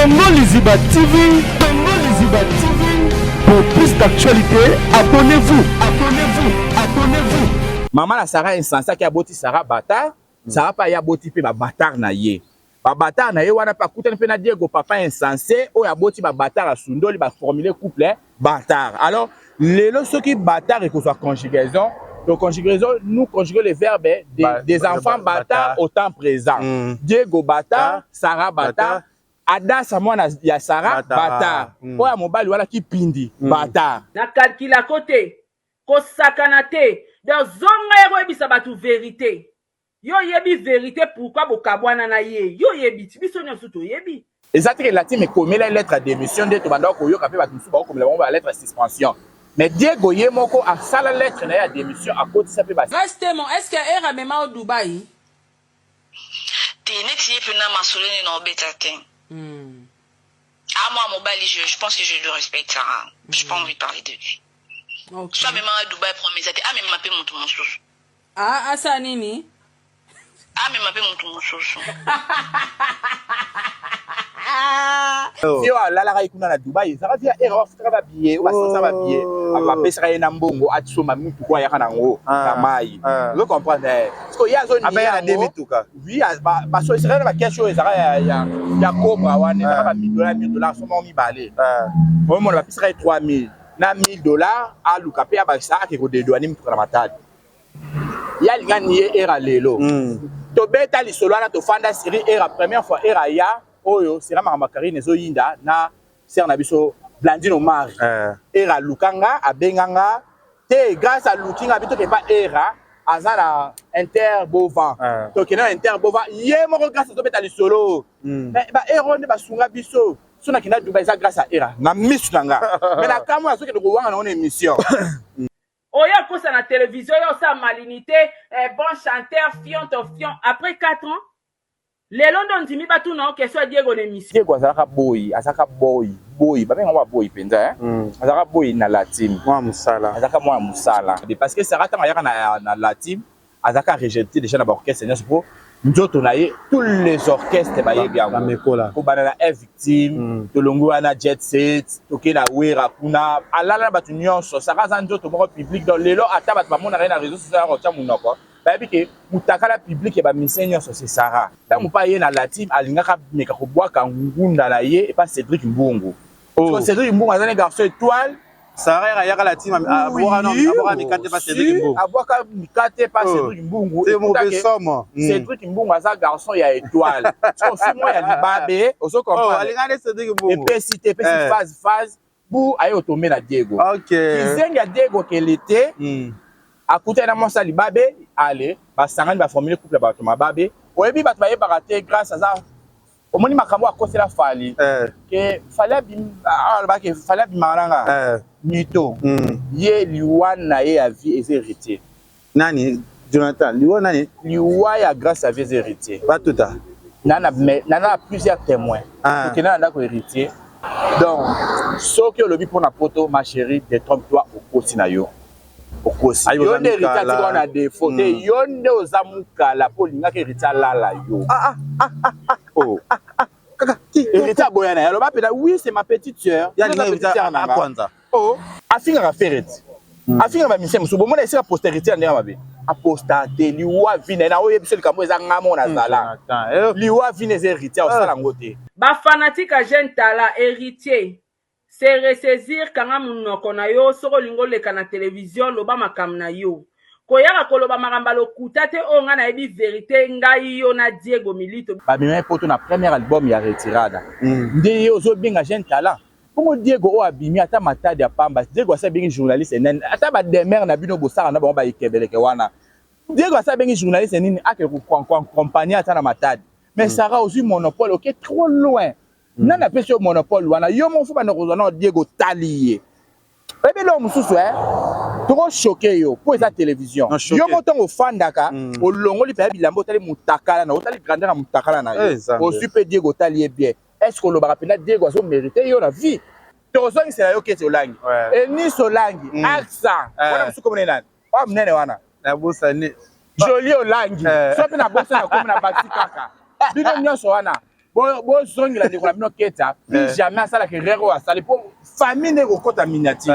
Tongo Liziba TV, Tongo Liziba TV. Pour plus d'actualité, abonnez-vous, abonnez-vous, abonnez-vous. Maman la Sarah insensé qui a boti Sarah bâtard, Sarah pas ya boti pe ba bâtard na ye. Ba bâtard na ye wana pa kutana pe na Diego papa insensé o ya boti ba bâtard a sundoli ba formuler couple bâtard. Alors lelo ceux qui bâtard et que soit conjugaison. Donc, conjugaison, nous conjuguons les verbes des enfants bâtards au temps présent. Diego bâtard, Sarah bâtard, Ada Samwana ya Sarah bâtard. Oya mobali wala ki pindi bâtard. Na calcula côté, ko sakanate, dans zonga ero ebisa batu vérité. Yo yebi vérité pourquoi bokabwana na ye. Yo yebi biso nyonso to yebi. Exactement, la team est comme la lettre d'émission de Tobanda Koyo kapé batu suba comme la lettre de suspension. Mais Diego Yemoko a ça la lettre na démission à côté ça peut passer. Restement, est-ce que era mema au Dubaï? T'es net yé pena masolene na obétate. Ah moi mobile je pense que je le respecte ça. J'ai pas envie de parler de lui. Okay. Soit même à Dubaï promis ah même m'appelle mon tout mon sous. Ah ça nini? Ah même m'appelle mon tout mon sous. Si on la raikuna na Dubaï, ça va dire era futra ba billet, ou ça va billet. Va pesa ye na mbongo atsoma mutu kwa ya kana ngo na mai. Vous comprenez? Parce que ya zone ya demituka. Oui, ba so sera na quelque chose ya cobra wana ba $1000 soma mi balé. Au moins ba pesa 3000. Na $1000 a lukape ba sa ke ko de douane mutu na matadi. Ya lingani era lelo. To beta li solo na to fanda série era première fois era ya Oyo, c'est la Marine Zoyinda, na Sernabiso, Blandino Mari. Era Lukanga, a Benganga, te grâce à Lukinga, bito pas Era, Azana Interbovan. Donc, il y a Interbovan, yé mon grâce à Tobeta li solo. Mais, Eron, ba Sunga Biso, Suna Kina Dubaï, grâce à Era, na Miss Langa. Mais la Kamo, à ceux qui nous voient dans une émission. Oya kosa na télévision, yo sa malinité, bon chanteur, fion. Après 4 ans, les London Jimmy batu non que soit Diego l'émission. Diego azaka boy ba benga wa boy penza azaka boy na latim moi musala azaka moi musala parce que Sarah tanga yaka na latim azaka rejeté déjà na ba orchestre seigneur pour nzoto na ye tous les orchestres ba ye bien ko banana victime to longo na jet set to ke na wera kuna alala batu nyonso Sarah za nzoto moko public dans lelo ata batu ba mona na réseaux sociaux ko tia munoko. Parce mutakala public ba misenyo so c'est Sarah. Tant mu pa ye na latim alingaka meka ko boaka ngunda na ye et pas Cédric Mbungu. Parce que Cédric Mbungu azane garçon étoile, Sarah ya latim aboka non aboka mikate pas Cédric Mbungu. Aboka mikate pas Cédric Mbungu. C'est mauvais somme. Cédric Mbungu aza garçon ya étoile. So si moi ya libabe, oso comprendre. Oh, alingane Cédric Mbungu. Et puis cité phase bu ayo tomber na Diego. OK. Kizenga Diego qu'elle était. À côté de mon salibabe, allez, basangani ba formuler couple ba toma babe. Oyebi bat ba yebaraté grâce à ça. Au moni makambo a cause la fali. Que fallait bimaranga. Mito. Ye liwan na ye a vie et héritier. Nani Jonathan, liwan nani? Liwa ya grâce à vie héritier. Pas tout à. Nana plusieurs témoins. Donc nana ko héritier. Donc, ce que le bi pour na poto ma chérie, détrompe-toi au quotidien. Yonde héritier on a des fautes. Yonde ozamuka la polinga ke héritier lala yo. Oh. Kaka qui héritier boyana ya loba peda oui c'est ma petite sœur. Ya héritier na kwanza. Oh, afinga ka ferret. Afinga ba mise musubo mona esi postérité ndenge mabe. Apostate liwa vine na oyebiso likambo eza ngamo na zala. Liwa vine ze héritier osala ngote. Ba fanatique à jeune tala héritier. C'est ressaisir kanga munoko na yo soko lingo leka na télévision loba makam na yo koyaka koloba makamba lokuta te onga na yebi vérité ngai yo na Diego Milito ba bimé poto na premier album ya retirada ndi yo zo binga jeune talent como Diego o abimi ata matadi ya pamba Diego asa bingi journaliste nene ata ba demer na bino bosara na ba ikebeleke wana Diego asa bingi journaliste nini ake ko compagnie ata na matadi mais Sarah aussi monopole OK trop loin. Non, n'a pas sur monopole. Wana yo mon fou ba no Diego talié. Et bien là mususu trop choqué yo pour la télévision. Yo monton au fandaka au longo li pa bilambo tali mutakala na otali grandeur na mutakala na yo. Au super Diego talié bien. Est-ce que le barapena Diego a mérité yo la vie? Tozongi c'est yo ke solangi. Et ni solangi accent. Wana mususu comme nena. Oh mnene wana. Na bossa ni joli olangi. So pe na bossa na comme na bati kaka. Bino nyonso wana. bon zongi la ndeko na bino keta plus jamais asala que rero asala pour famille ne kokota miniature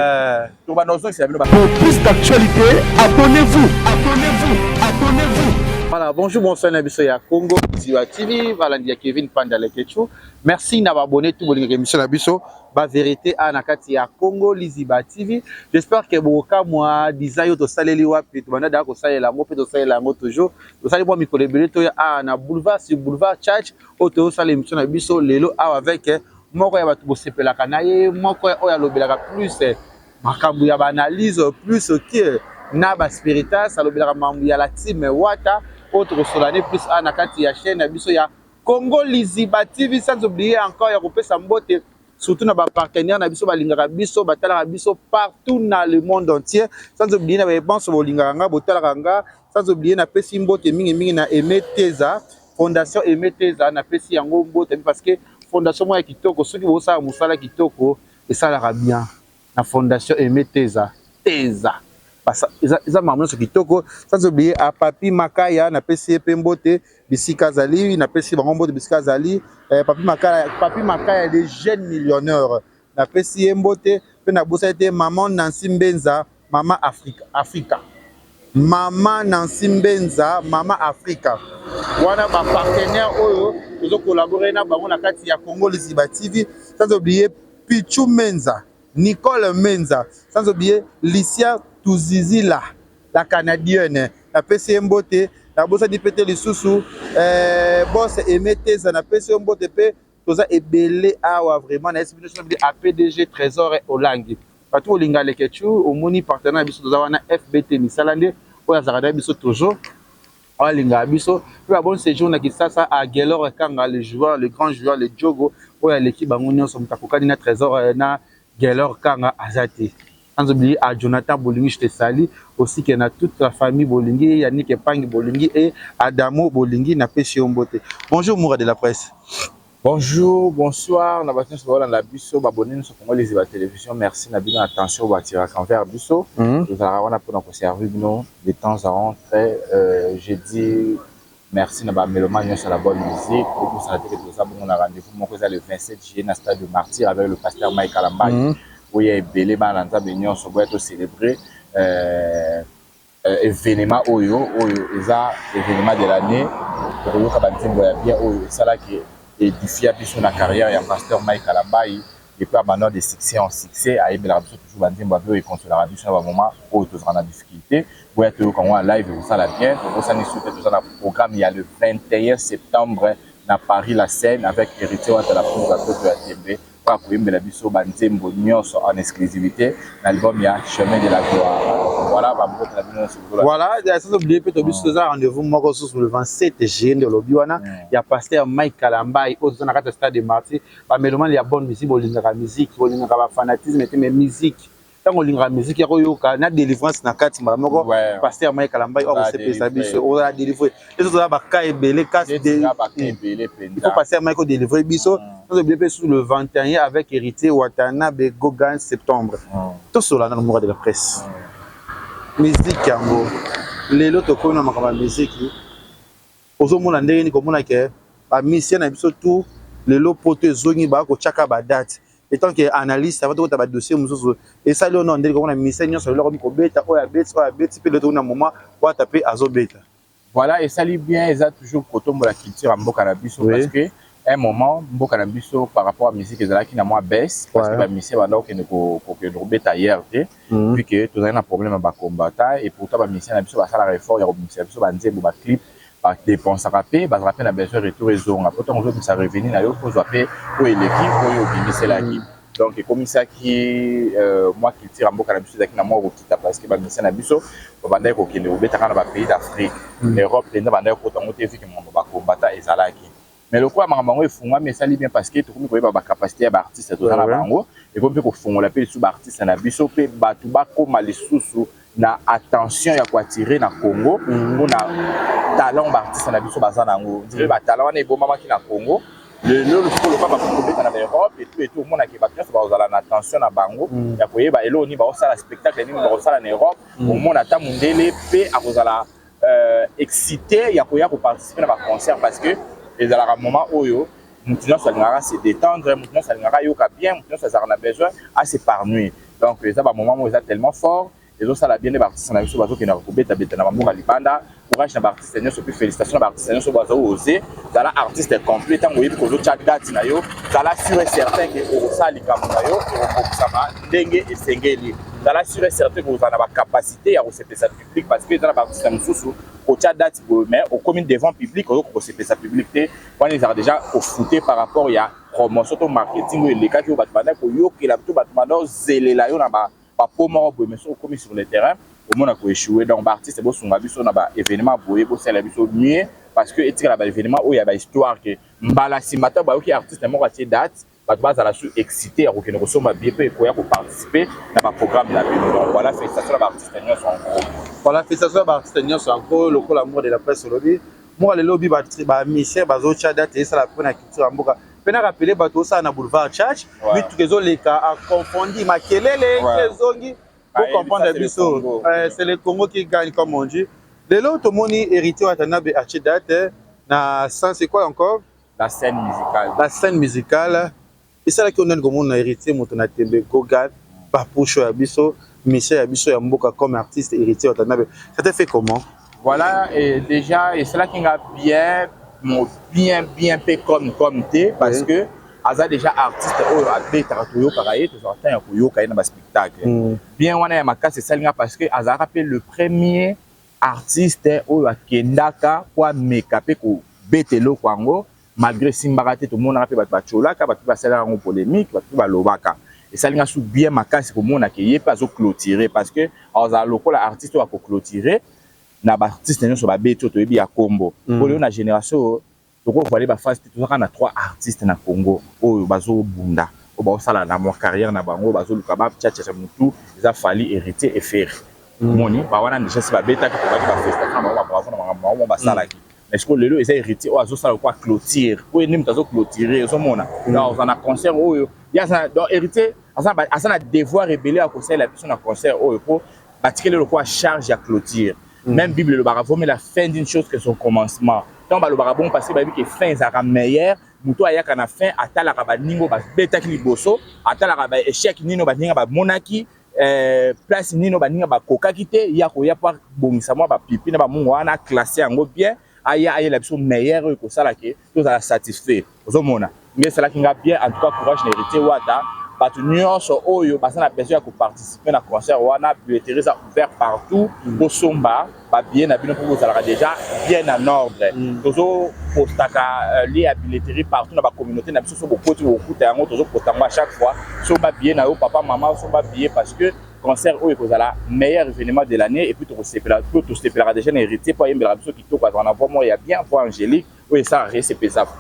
to ba nozongi c'est la bino ba Pour plus d'actualité, abonnez-vous, abonnez-vous, abonnez-vous. Voilà, bonjour, bonsoir, Nabiso ya Congo, Ziwa TV, voilà, il y a Kevin Pandalekecho. Merci d'avoir abonné tout le monde émission Nabiso, ba vérité à Nakati ya Congo, Liziba TV. J'espère que boka moi design to saleli wapi, to bana da ko salela mo pe to salela mo toujours. To saleli moi mi kolebele to ya na boulevard sur boulevard Church, auto saleli émission Nabiso lelo avec moko ya batu bosepela kanaye, moko ya lobelaka plus makambu ya analyse plus que na ba spiritas alobelaka mambu ya la team wata autre solane plus à nakati ya chaîne biso ya Congo Liziba TV, sans oublier encore ya kopesa mbote surtout na ba partenaire na biso balingaka biso batalaka biso partout dans le monde entier, sans oublier na ba banse bolingaka nga botalaka nga, sans oublier na pesi mbote mingi na Emeteza fondation Emeteza na pesi yango mbote parce que fondation mo ya kitoko soki bosala musala kitoko esalaka bien na fondation Emeteza Teza ça m'a montré kitoko, sans oublier à Papi Makaya na pesi pembote bisika zali na pesi bango de bisika zali Papi Makaya des jeunes millionnaires na pesi mbote pe na bosete maman Nancy Mbenza Mama Africa Maman Nancy Mbenza Mama Africa wana ba partenaire oyo tozo collaborer na bango na kati ya Congo Liziba TV, sans oublier Pichu Menza Nicole Menza, sans oublier Licia Touzizila, la canadienne, la PC Mbote, la bossa di pété les sous boss Emeteza, la PC Mbote, toza ebele awa vraiment, na estimation de APDG Trésor et Olangi. Partout au Linga Lekechu, au Moni partenaire biso toza wana FBT Misalande, au Yazarada biso toujours, au Linga biso, puis à bon séjour na Kisasa à Gelor Kanga, le joueur, le grand joueur, le Djogo, au ya l'équipe bangonio som takokani na Trésor na Gelor Kanga Azati. Sans oublier à Jonathan Bolingi, je te salue aussi qu'il y a toute la famille Bolingi, Yannick Pang Bolingi et Adamo Bolingi na pêché Mbote. Bonjour Moura de la presse. Bonjour, bonsoir, na battu sur la biso, abonnez nous sur Congo Liziba télévision. Merci na bien attention au tirer envers biso. Nous allons avoir pour nous servir nous de temps à autre. Je dis merci na ba mélomane sur la bonne musique. Pour ça que nous avons un rendez-vous mon le 27 juillet na stade de Martyr avec le pasteur Mike Kalambay. Où il y a belé bananta benyon so boito célébrer événement oyo eza événement de l'année pour yo kabantimbo ya bien oyo ça là qui édifie biso na carrière ya pasteur Mike Kalambay depuis abandon de succès en succès a ebela biso toujours bantimbo et consoler biso na moment oyo tozana na difficulté boito quand on live ça là bien pour ça ni souhaiter tout ça na programme il y a le 21 septembre na Paris la Seine avec héritier de la France à Toto ya Tembe. En exclusivité l'album il y a Chemin de la Gloire. Voilà, sans oublier que tu as rendez-vous le 27 juillet de l'Obiwana. Il y a pasteur Mike Kalambay au stade de Martyr. Mais il y a bonne musique, il y a musique, il y a fanatisme, mais musique. Tant on a musique, il y a délivrance dans 4 mois. Pasteur Mike Kalambay, on a délivré. Les autres, il faut passer à Mike au délivrer biso. Nous avons sur le 21 avec héritier Watanabe Gogan septembre. Tout cela dans le mois de la presse. Musique yango. Les autres connaissent ma musique. Aux hommes on a ndenge ni komona ke ba mission na biso tout les lots pote zongi ba ko chaka ba date. Et tant que analyste ça va to ba dossier mususu et ça le nom ndenge komona mission nyonso le ko beta oya beti pe le to na moment wa taper azo beta. Voilà et ça lit bien ils a toujours kotombo la culture mboka na biso parce que un moment mboka na biso par rapport à musique ezalaki na moi baisse parce que ba musique banda ko ke no beta hier puis que tout un problème ba combattant et pourtant ba musique na biso ba sala effort ya musique biso ba nzembo ba clip ba dépense rapé ba rappel na besoin retour ezonga pourtant on veut ça revenir na yo faut zapper pour l'équipe pour yo bimisa la qui donc comme ça qui moi qui tire mboka na biso ezalaki na moi okita parce que ba musique na biso banda ko kende obeta kana ba pays d'Afrique l'Europe les banda ko tango te vu que mon ba combattant ezalaki. Mais le quoi mamango efungwa mais ça li bien parce que tout comme ko ba capacité ba artiste to na bango et comme ko fungola pe sous artiste na biso pe batu ba koma lisusu na attention ya ko attirer na Congo pour na talent ba artiste na biso bazana ngo dire ba talent wana eboma maki na Congo le pas ko beta na Europe et tout monde qui ba bien ba ozala na attention na bango ya ko yeba elo ni ba osala spectacle ni ba osala na Europe au monde ata mundele pe akozala excité ya ko participer na ba concert parce que et à la moment oyo Maintenant, ça va se détendre, maintenant, ça va yoka bien, maintenant, ça a besoin à s'épargner. Donc, ça va un moment où ils sont tellement fort. Les autres, ça va bien les artistes, on a vu sur bateau qui n'a pas coupé, t'as bêté, n'a pas libanda. Courage, n'a artiste, n'a pas félicitations, n'a artiste, n'a pas osé. Ça l'a artiste complet, tant que vous avez chat date, n'a yo. Ça l'a sûr et certain que ça les camonayo, ça va dengue et sengeli. Ça l'a sûr et certain que vous avez la capacité à recevoir ça public parce que dans la partie de sous au chat date, mais au commun devant public, au recevoir ça public, on les a déjà fouté par rapport à promotion au marketing, les cas qui ont battu pour yo qui la tout battu zélé là yo n'a pas pour moi mais comme sur le terrain au monde a échoué donc artiste c'est bon son avis sur un événement boyer pour c'est la vie mieux parce que et là événement où il y a histoire que mbala simata ba qui artiste mo quartier date ba base à la sous excité à aucune ressource bien pour participer dans un programme là donc voilà félicitations à artiste Nios en gros voilà félicitations à artiste Nios en gros le coup l'amour de la presse lobby moi le lobby ba mission ba zo cha date et ça la première culture en boka pena rappeler bato ça na boulevard Church oui tous les les cas à confondre makelele les zongi pour comprendre biso c'est le Congo qui gagne comme on dit les autres moni héritier Watanabe à date na sens c'est quoi encore la scène musicale et ça là qu'on a comme on a héritier motona tembe gogal pas poucho ya biso monsieur ya biso ya mboka comme artiste héritier Watanabe ça te fait comment voilà et déjà et c'est là qu'il a bien fait comme t'es parce que Aza déjà artiste au abé taratoyo pareil tout ça temps pour yo kaina ba spectacle bien wana ya makasi salinga parce que Aza rappelle le premier artiste au akendaka kwa mekape ko betelo kwango malgré simbarate tout monde rappelle ba cholaka ba ba sala en polémique ba lobaka et salinga sou bien makasi ko mona ke yepa zo clôturer parce que Aza lokola artiste wa ko clôturer na ba artiste nyonso ba beto to yebi ya kombo pour na génération donc on voit ba phase tout ça na 3 artistes na Congo oyo bazo bunda o ba sala na mo carrière na bango bazo luka ba tchatcha mutu za fali hériter et faire moni ba wana déjà si ba beta ko ba festa kama ba ba ba sala ki est-ce que lelo eza hériter o azo sala quoi clôture o nim tazo clôturer so mona donc on a concert oyo ya ça donc hériter asa na devoir révéler à conseil la personne na concert oyo pour batiquer le quoi charge à clôture même Bible le baravo mais la fin d'une chose que son commencement donc le barabon passé ba bi que fin sera meilleur muto ayaka na fin atala ka ba ningo ba beta ki liboso atala ka ba échec nino ba ninga ba monaki place nino ba ninga ba koka kité ya ko ya par bongisa mo ba pipi na ba mungu wana classé yango bien aya la biso meilleur ko sala ke to za satisfait ozomona mais sala kinga bien en tout cas courage na hérité wata batu nyonso oyo basana besoin ya participer na concert wana billetterie ça ouvert partout pour somba ba bien na bino pour vous allez déjà bien en ordre tozo postaka li à billetterie partout na ba communauté na biso so beaucoup to okuta yango tozo postango à chaque fois so ba bien na yo papa maman so ba bien parce que concert oyo kozala meilleur événement de l'année et puis to sepela déjà hérité pour yembela biso qui to kwa on avoir moi il y a bien pour Angélique oui ça c'est pesable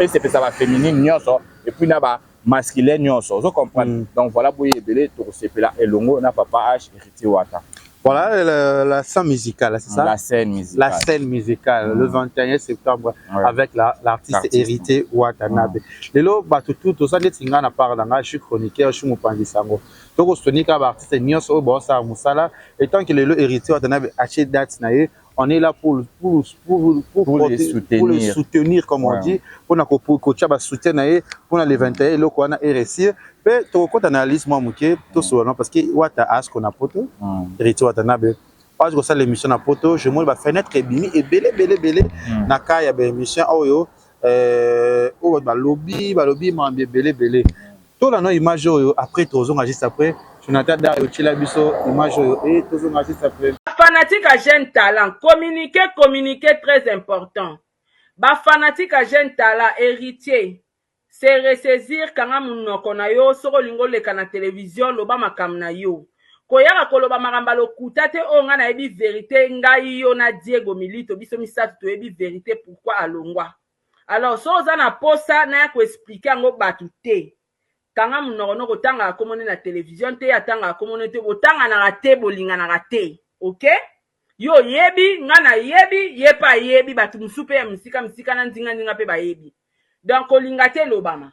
et c'est pesable féminine nyonso et puis na ba masculin nyonso vous comprenez donc voilà boye belé to sepela elongo na papa H hérité wata voilà la scène musicale c'est ça la scène musicale le 21 septembre avec l'artiste hérité Watanabe lelo bato tout ça net singa na part nga je suis chroniqueur je suis mopanzi sango donc sonika ba artiste nyonso bo sa musala et tant que lelo hérité Watanabe acheté date na ye on est là pour les soutenir comme on dit pour na ko ba soutenir pour les 21 le ko na RSI pe to ko analyse moi muke to so parce que wata ask on a poto hérité Watanabe parce que ça l'émission na poto je moi ba fenêtre bimi et belé na ka ya ba émission oyo o ba lobby mambe belé to la no image oyo après tozonga juste après Jonathan Dario Chila biso image oyo et tozonga juste après fanatique à jeune talent communiquer très important ba fanatique à jeune talent héritier c'est ressaisir kanga munoko na yo soko lingo leka na télévision loba makam na yo koyaka koloba makamba lokuta te o nga na yebi vérité ngai yo na Diego Milito biso misatu to yebi vérité pourquoi alongwa alors so za na posa na ya ko expliquer ngo batu te kanga munoko no kotanga akomone na télévision te atanga akomone te botanga na rate bolinga na rate ok yo yebi nga na yebi yepa yebi batu musupe ya misika na ndinga pe ba yebi donc olinga te lobama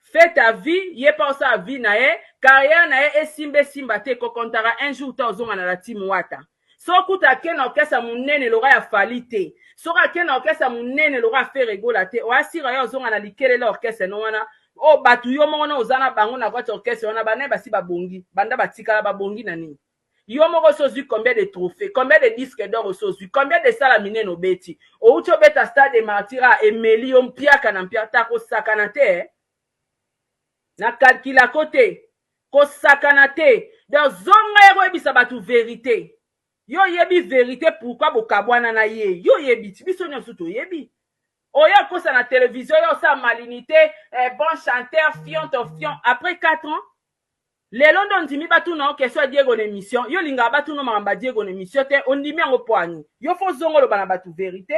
fais ta vie yepa osa vie na ye carrière na ye esimba te kokontara un jour ta ozonga na la team wata sokuta ke na orchestre munene lora ya falite soka ke na orchestre munene lora fe regola te oasira yo zonga na likele la orchestre no wana o batu yo moko na ozana bango na kwati orchestre wana bana basi babongi banda batikala babongi na nini yo moko sozwi combien de trophées combien de disques d'or sozwi combien de sala minene obeti outi obeta stade de martyra emeli yo mpiaka na mpiaka kosakana te na kalkila kote kosakana te donc zonga ekoyebisa batu vérité yo yebi vérité pourquoi bokabwana na ye yo yebi ti biso nyonso toyebi oyo kosa na télévision yo sa malinité bon chanteur fion après 4 ans lelo ndo ndimi batu na question Diego na émission yo linga batu no mamba Diego na émission te ondimi yango poani yo fo zongolo bana batu vérité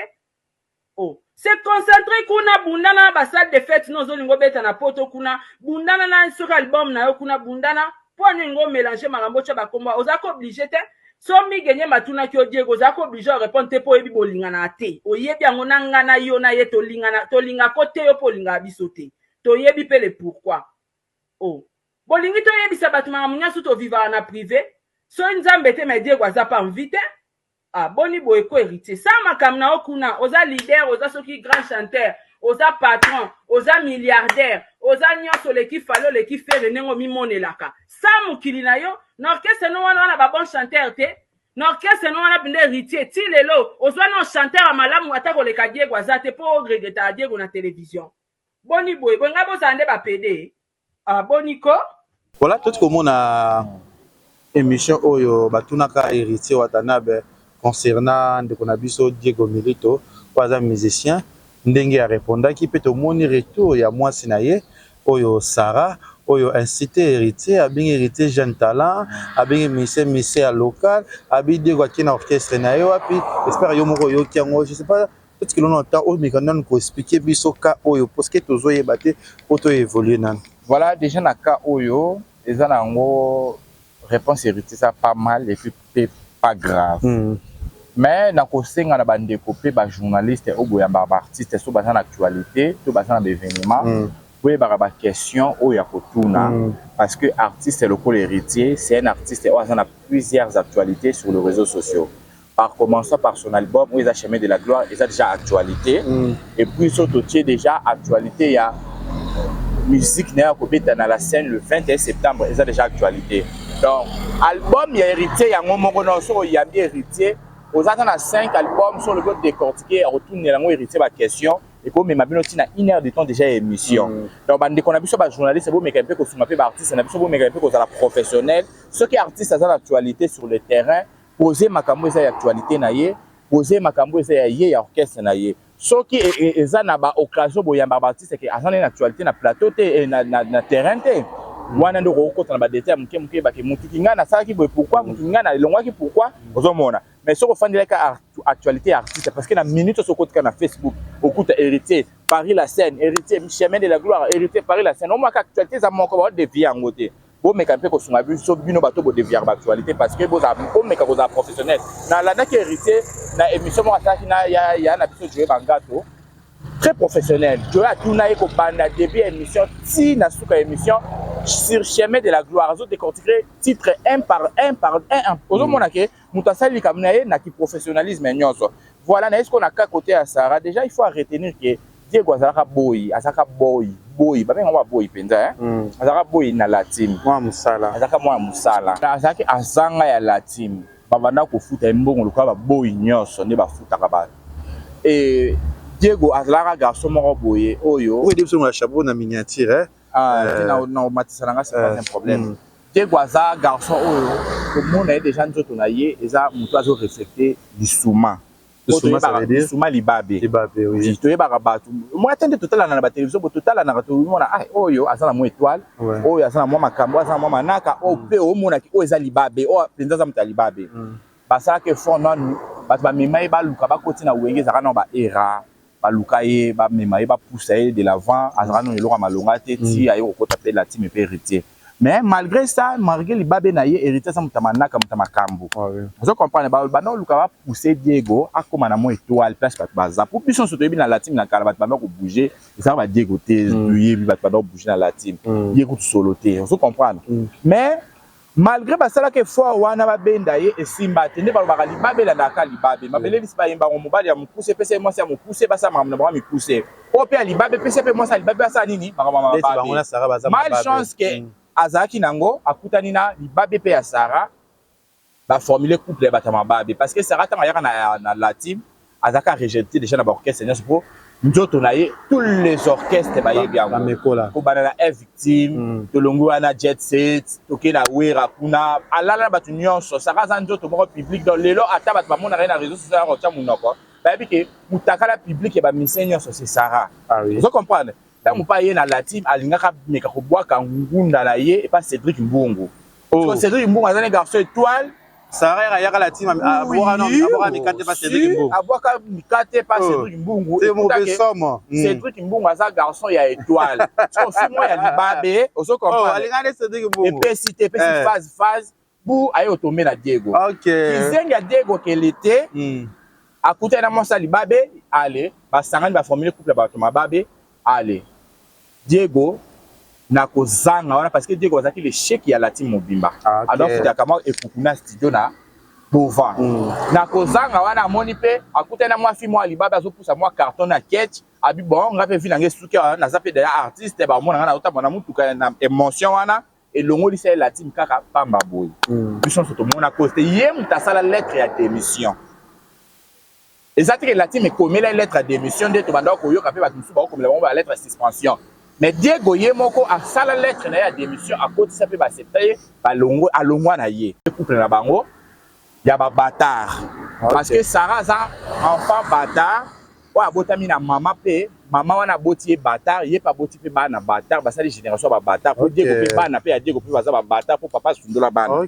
oh c'est concentré kuna bundana ba salle de fête no zo lingo beta na poto kuna bundana na sur album na yo kuna bundana poani ngo mélanger makambo cha bakomba ozako obligé te so mi genye matuna ki Diego ozako obligé à répondre te po yebi bolingana te oyebi yango na ngana yo na ye tolinga kote yo po linga biso te toyebi pe le pourquoi oh bolingi to yebisa batu mamunya suto vivre na privé so nzambe te me Diego aza pa invité ah boni boye ko héritier ça makamna okuna oza leader oza soki grand chanteur oza patron oza milliardaire oza nyonso leki falo leki fere nengo mimonelaka ça mukili na yo na orchestre no wana ba bon chanteur te na orchestre no wana binde héritier ti lelo ozwa no chanteur amalamu atako leka Diego aza te po regreta Diego na télévision boni boye bonga bozande ba PD ah boniko. Voilà, tout comme on a émission oyo batunaka héritier watanabe concernant de konabiso Diego Milito pas musicien ndenge a répondre qui peut au moni retour ya moi sinaye oyo Sarah oyo incité héritier a bien héritier jeune talent a bien misé à local a bien Diego qui na orchestre na yo puis j'espère yo moko yo kiango je sais pas peut-être que l'on entend au mikanda ko expliquer biso ka oyo parce que tozo yebate auto évoluer nan. Voilà, déjà na ka oyo les anango réponse héritier ça pas mal et puis pas grave. Mais na ko senga na bande kopé ba journaliste ou boya ba artiste so ba na actualité to ba na événement oui ba question oyo kotuna parce que artiste le col héritier c'est un artiste où a plusieurs actualités sur les réseaux sociaux. Par commençant par son album où il a Chemin de la gloire, il a déjà actualité et puis surtout déjà actualité il y a musique n'a pas dans la scène le 21 septembre, ils ont déjà actualité. Donc, album, il y a héritier, il y a un moment où il y a bien héritier. Aux attendant 5 albums sur le code décortiqué, retourner la héritier ma question. Et comme ma bien aussi na 1 heure de temps déjà émission. Donc, on a vu sur les journalistes, c'est beau, mais quand même que sur ma peu artiste, on a vu sur mais quand même que sur la professionnelle. Ceux qui artistes ont l'actualité sur le terrain, poser ma cambo ça actualité naie, poser ma cambo ça y orchestre naie. Ce qui est une occasion pour les artistes qui ont une actualité na plateau et na terrain. Wana ndo ko na ba détail muke ba ke mutinga na sala ki pourquoi mutinga na longwa ki pourquoi ozomona mais ce qu'on fait la actualité artiste parce que na minute sur côté na Facebook beaucoup héritier Paris la scène héritier Chemin de la gloire héritier Paris la scène au moins actualité ça manque de vie en côté bon mais quand peu sur so bino bato bo dévier actualité parce que vous avez comme mais quand vous êtes professionnel na la na héritier na émission mo ataki na ya na biso jouer bangato très professionnel. Je vais tout naïko banda début émission, si na souka émission sur Chemin de la gloire, je décortiquerai titre un par un. Aujourd'hui mon aké, mutasali kamnaye na ki professionnalisme nyonso. Voilà, na est-ce qu'on a qu'à côté à Sarah déjà il faut retenir que Diego azaka boy, ba benga wa boy penza azaka boy na latin. Moi musala. Azaka moi musala. Azaka azanga ya latin. Babanda ko futa mbongo lokwa ba boy nyonso ne ba futa ka et Diego azlara garçon moko boye oyo oui depuis sur chapeau na miniature non matisalanga c'est pas un problème Diego azara garçon oyo tout le monde est déjà nzoto na ye eza muto azo reflecter du souma ça veut dire souma libabe oui to yeba batu moi attendre total na ba télévision total na to mona ah oyo azana mo étoile oyo azana mo makambo azana mo manaka o pe o mona ki o eza libabe o penza za muta libabe basala ke fond non batu ba memai ba luka ba koti na wenge za kana ba era baluka ye ba mema ye ba pousser de l'avant azana no lo malonga te ti ayo ko taper la team pe héritier mais malgré ça malgré li babe na ye héritier ça mutamanaka mutamakambo vous comprenez ba no luka ba pousser Diego akoma na mo étoile place ba baza pour plus on se toyebi na la team na kala ba ko bouger ça va Diego te yebi ba bouger na la team Diego solo te vous comprenez mais malgré basala ke fois wana babenda ye esimba te nde balobaka libabe elandaka libabe mabele lisi bayembango mobali ya mokuse pese mwasi ya mokuse basala makambo na bango mikuse oyo mpe ya libabe pese mpe mwasi ya libabe basala nini makambo ya mababe malchance ke azalaki nango akutani na libabe mpe ya Sara baformule couple ya bato ya mababe parce que Sara ntango ayaka na Latim azalaka rejeté déjà na baorchestre nyonso mpo nzoto na ye tous les orchestres bayebi yango kobana na Air Victime tolongi wana Jet Set toke na wera kuna alala na bato nyonso Sara aza nzoto moko public donc lelo ata bato bamonaka ye na réseau social akotia monoko bayebi ke mutakala public ya bamisie nyonso c'est Sara ozo comprendre ntango mpa ye na Latim alingaka meka kobwaka ngunda na ye epa Cédric Mbungu Cédric Mbungu aza ne garçon étoile Sarah ya la team aboka mikate pas Cédric Mbungu. Aboka mikate pas Cédric Mbungu. C'est mauvais somme. Cédric Mbungu aza garçon ya étoile. So fimo ya libabe, oso comprendre. Oh, alingane Cédric Mbungu. Et cité phase bu ayo tomber na Diego. OK. Kizengi ya Diego kelete. Akuta na mosa libabe, allez, ba sangani ba formuler couple ba to mababe, allez. Diego na kozanga wana parce que Diego azaki le chèque ya la team mobimba alors futa kama ekukuna studio na Bovan na kozanga wana amoni pe akuta na mwa fi mwa libabe azopusa mwa carton na ketch abi bon ngape vi nange suka na zape de artiste ba mona na uta mona mutuka na émotion wana elongo lisa la team kaka pamba boy biso soto mona coste ye mutasala lettre ya démission exactement la team ekomela lettre ya démission de to banda ko yoka pe ba tumusu ba komela ba lettre de suspension. Mais Diego Yemoko a sala lettre na ya démission à côté ça peut accepter balongo alongwa na ye couple na bango ya ba bâtard parce que Sarah a enfant bâtard o abotami na mama pe mama wana boti bâtard ye pa boti pe bana bâtard basali génération ba bâtard pour Diego pe bana pe ya Diego pe baza ba bâtard pour papa sundola bana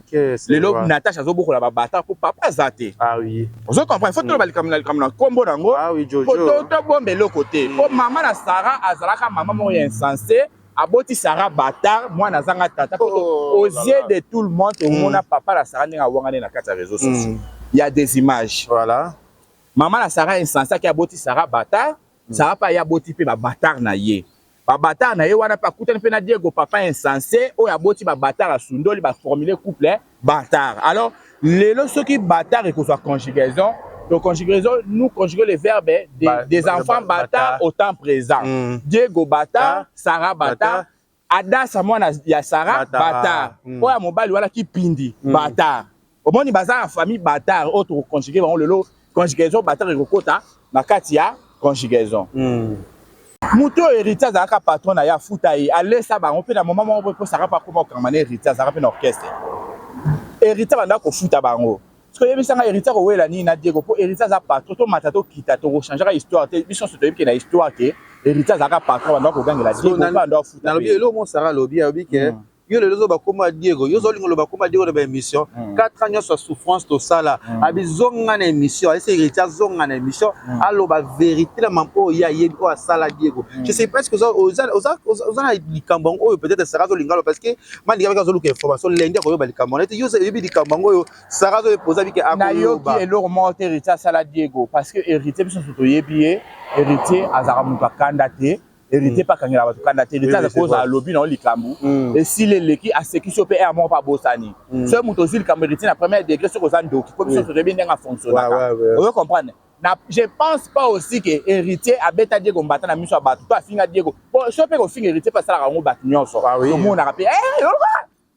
lelo Natacha zo boko la ba bâtard pour papa zate oui vous comprenez faut to bali comme na combo nango Jojo to bombe le côté pour maman na Sarah azalaka maman mo insensé aboti Sarah bâtard moi na zanga tata aux yeux de tout le monde au monde papa la Sarah ninga wangane na kata réseaux sociaux il y a des images voilà maman na Sarah insensé qui aboti Sarah bâtard Sarah pa ya boti pe ba bâtard na ye ba bâtard na ye wana pa kutana pe na Diego papa insensé o ya boti ba bâtard a sundoli ba formuler couple bâtard alors lelo soki bâtard et que soit conjugaison donc conjugaison nous conjuguons les verbes des enfants bâtards au temps présent Diego bâtard Sarah bâtard Adasa mwana ya Sarah bâtard o ya mobali wala ki pindi bâtard au moni baza en famille bâtard autre conjuguer on lelo conjugaison bâtard et kokota na kati ya conjugaison. Muto héritier azaka patron na ya futa yi alesa bango pe na moment moko po Sarah pa comment kamane héritier azaka pe na orchestre. Héritier banda ko futa bango. Parce que yebisanga héritier ko wela ni na Diego po héritier za patron to matato kita to changer histoire te biso so to na histoire ke héritier azaka patron banda ko gangela Diego banda futa. Na lobi elo mo Sarah lobi obi ke yo le lozo bakoma Diego yo zo lingo bakoma Diego na ba émission 4 ans sur souffrance to sala abi zonga na émission ese héritier zonga na émission allo ba vérité la mampo ya ye ko sala Diego je sais pas ce que oza na likambang oyo peut-être Sarah zo lingalo parce que man lingalo zo luka information lende ko yo ba likambang yo zo yebi likambang oyo Sarah zo poser bi ke na yo ki elo monter héritier sala Diego parce que héritier biso soto yebi héritier azara muka candidat héritier pas kangela ba candidat héritier à cause à lobby na likambu et si les qui a sécurité pe amour pas bosani ce muto zil kam héritier na premier degré ce que ça ndoki comme ça se bien nga fonctionner vous comprenez je pense pas aussi que héritier a beta Diego mbata na miso ba to afinga Diego bon so pe ko finga héritier pas ça la ngo bat nyonso tout monde a rappelé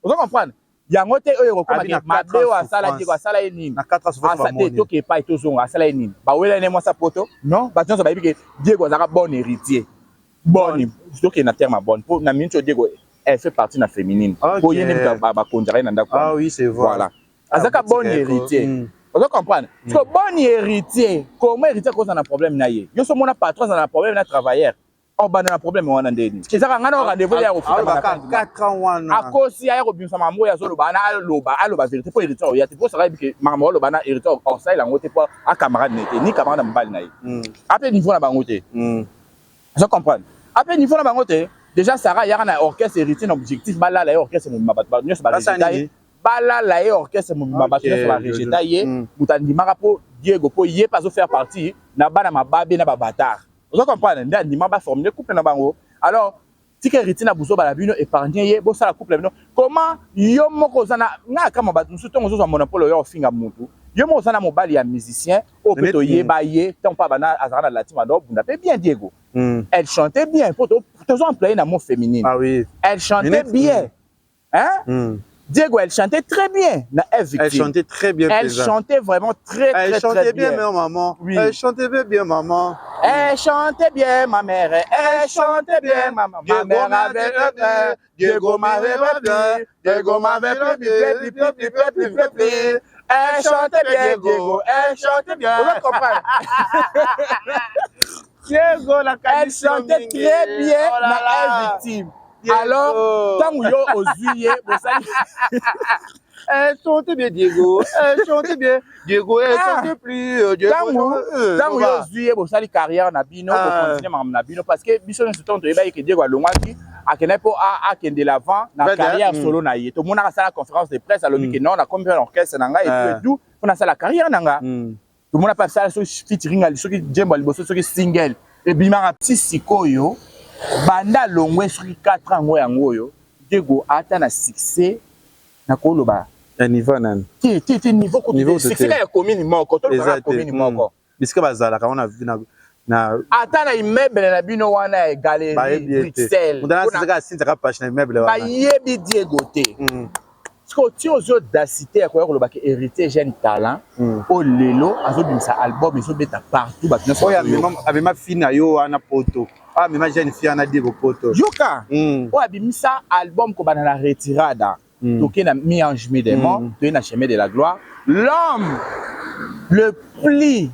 vous comprenez yango te oyo kokoma mabe wa sala Diego asala nini na 4 ans souffrance asa te to ke pa to zonga asala nini ba wela ne mo sa poto non ba nyonso ba bi ke Diego azaka bon héritier bonne surtout qu'il na terme bonne pour na mincho Diego elle fait partie na féminine pour yene ba konjara na ndako oui c'est vrai voilà azaka bon héritier vous comprenez parce que bon héritier comment héritier cause un problème na ye yo so mona patron na problème na travailleur on ba na problème wana ndeni ezaka ngana o rendez-vous ya ofika ba 4 ans wana akosi ya ko bimsa mambo ya zolo bana aloba vérité pour héritier o ya te pour ça que mambo lo bana héritier on ça il ngote pour a camarade nete ni camarade mbali na ye après niveau na bangote vous comprenez après niveau na bangote déjà Sarah yaka na orchestre héritier na objectif bala la orchestre mo mabatba nyos ba résultat bala la orchestre mo mabatba nyos ba résultat ye mutandimaka po Diego po ye pas faire partie na bana mababe na ba bâtard vous comprenez ndandima ba formuler couple na bango alors tika héritier na buzo bala bino épargner ye bo sala couple bino comment yo moko zana na kama ba musu tongo zo monopole yo finga mutu yo moko zana mobali ya musicien au peto yeba ye tant pas bana azana latima do bunda pe bien Diego. Elle chantait bien pour toujours employer dans mot féminin. Ah oui. Elle chantait bien. Hein? Diego, elle chantait très bien. Elle chantait très bien. Elle chantait vraiment très bien. Elle chantait bien, maman. Oui. Elle chantait bien, maman. Elle chantait bien, ma mère. Elle chantait bien, maman. Ma mère avait le père. Diego m'avait repris. Diego m'avait repris. Elle chantait bien, Diego. Elle chantait bien. Vous comprenez? Diego, elle chantait très bien, la victime. Alors, tant que yo aux juillet, elle chantait bien, Diego. Elle chantait bien. Diego, elle chantait plus. Tant que yo aux juillet, vous savez carrière na bino, vous continuez na bino parce que biso ne se tente pas que Diego a longaki a kene po a kende de l'avant na carrière solo na ye. Tout le monde a la conférence de presse à l'objet que non, on a combien d'orchestre nanga et tout, on a ça la carrière nanga. Tout le monde a pas ça sur featuring ali, sur qui Jembo Liboso, sur qui single. Et bima a petit sikoyo. Banda longwe sur 4 ans yango yo Diego ata na succès na koloba un niveau nan ti niveau ko succès ya commune moko to ba commune moko biska bazala ka on a vu na ata na immeuble na bino wana e galerie Bruxelles on a ça sinta ka page na immeuble wana ba yebi Diego te ko ti ozo d'audacité ya ko loba ke héritier jeune talent o lelo azo bimisa album iso beta partout ba tino oya avec ma fille na yo ana poto. Ah, mais ma jeune fille en a dit au poteau. Yoka, ouais, bimisa album ko banana retirada. Toké na mi-ange des morts, toké na chemin de la gloire. L'homme le plus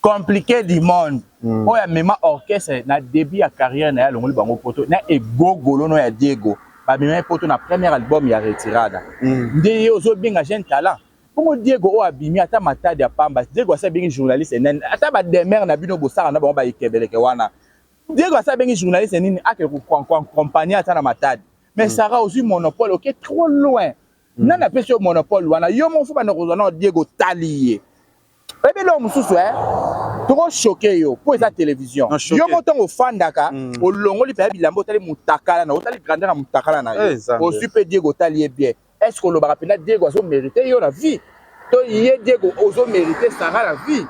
compliqué du monde. Ouais, même orchestre na début à carrière na longoli bango poto na egogolo no ya Diego. Ba même poto na premier album ya retirada. Ndé ozo binga jeune talent. Pour Diego o abimi ata matadi ya pamba. Diego asa bingi journaliste nen. Ata ba demer na bino bosara na bango ba ikebeleke wana. Diego a sabengé journaliste nini ake compagnie atana matadi mais Sarah aussi monopole OK trop loin nana pesi monopole wana yo mon fou ba no kozana Diego talié et bien l'homme sous trop choqué yo pour sa télévision yo montant au fandaka au longo li pa bilambo tali mutakala na otali grandeur na mutakala na yo au super Diego talié bien est-ce que le barapena Diego a mérité yo la vie to yé Diego ozo mérité Sarah la vie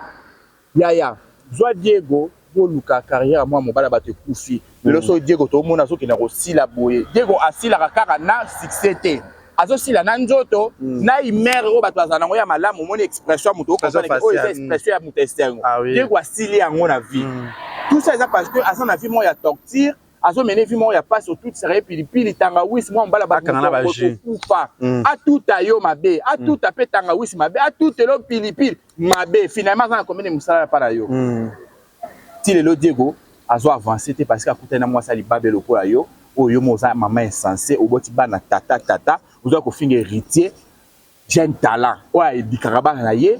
ya Zoa Diego pour Luka carrière moi mon bala batte koufi le so Diego to mona so ki na ko sila boye Diego asila kaka na succès te azo sila na nzoto na imere o bato azana ngo ya malamu moni expression muto ko ça o expression ya muto externe Diego asili yango na vie tout ça parce que asa na vie moi ya torture azo mener vie moi ya passe au tout sérieux pilipili tangawisi moi mbala bato kufa a tout ayo mabe a tout apé tangawisi mabe a tout elo pilipili mabe finalement ça na combien de musala para yo si le Diego azo avancé parce qu'à côté na moi ça li babelo ko yo oyo moza maman insensé oboti bana tata ozo ko finga héritier jeune talent ouais dikaraba na ye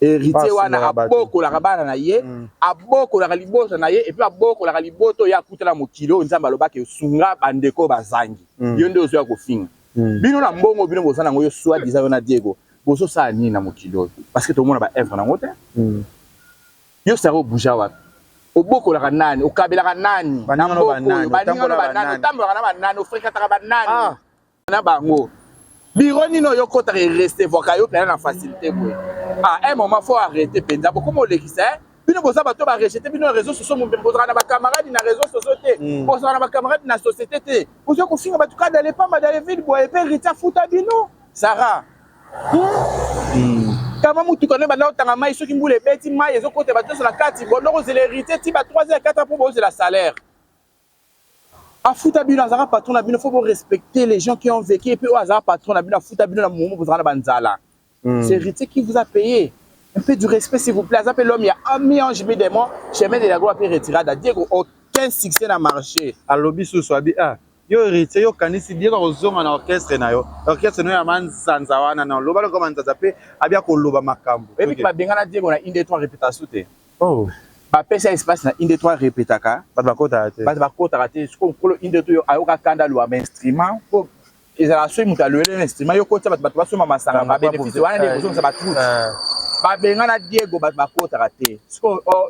héritier wana aboko la kabana na ye aboko la liboto na ye et puis aboko la liboto ya kutela mokilo nzamba loba ke sunga bandeko bazangi yo nde ozo ko finga bino na mbongo bino bozana ngoyo soit disant na Diego bozo sa ni na mokilo parce que tout le monde ba œuvre na ngote yo saro bouja wa oboko la nani okabela nani banano banani tambola na banani ofrekata banani na bango bironi no yo kota rester voka yo plein na facilité boy un moment faut arrêter penza beaucoup mo lekisa bino boza bato ba rejeter bino réseaux sociaux mo bozana na ba camarades na réseaux sociaux te bozana na ba camarades na société te bozo ko finga batuka d'aller pas dans les villes boy pe rita futa bino Sarah kama mutu kone bana otanga mai soki mbule beti mai ezo kote bato sur la carte bon donc c'est l'hérité ti ba 3 h 4 h pour poser la salaire a futa bino azara patron na bino faut respecter les gens qui ont vécu et puis au azara patron na bino futa bino na momo vous na banzala c'est l'hérité qui vous a payé un peu du respect s'il vous plaît azapé l'homme il y a un mi-ange démon chemin de la gloire peut retirer da Diego aucun succès na marché à lobby sous swabi yo héritier yo kanisi Diego ozonga na orchestre na yo orchestre no ya manzanza wana na loba ko manzanza pe abia ko loba makambo et puis ba benga na Diego na 1 2 3 répétation te ba pesa espace na 1 2 3 répétaka ba bakota te ce qu'on kolo 1 2 3 ayoka kanda lo instrument pour ezala so muta lo l'instrument yo kota bato baso mama sanga ba bénéfice wana de besoin ça ba tout babengana Diego bakotaka te.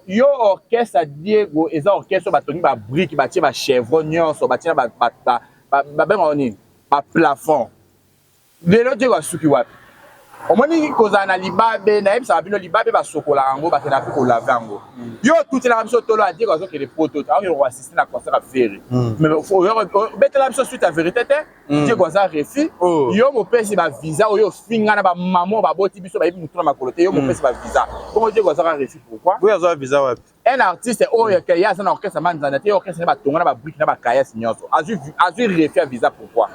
Yo orchestre Diego eza orchestre batongi ba brique batie ba chevron nyonso batie ba benga nini ba plafond. Lelo Diego asuki wapi? Omoni kozana na libabe na yebisa bino libabe basokola yango bakena pe ko lave yango. Yo tout la biso tolo a Diego azoke les poteaux ayo ko assister na concert à faire. Mais faut betela biso suite à vérité te Diego aza refi yo mo pesi ba visa yo finga na ba maman ba boti biso ba yebi mutuna makolo te yo mo pesi ba visa. Comment Diego aza refi pourquoi? Oui aza visa wapi? Un artiste que ya za na orchestre manzana te orchestre ba tonga na ba brique na ba kayas nyonso. Azu refi à visa pourquoi?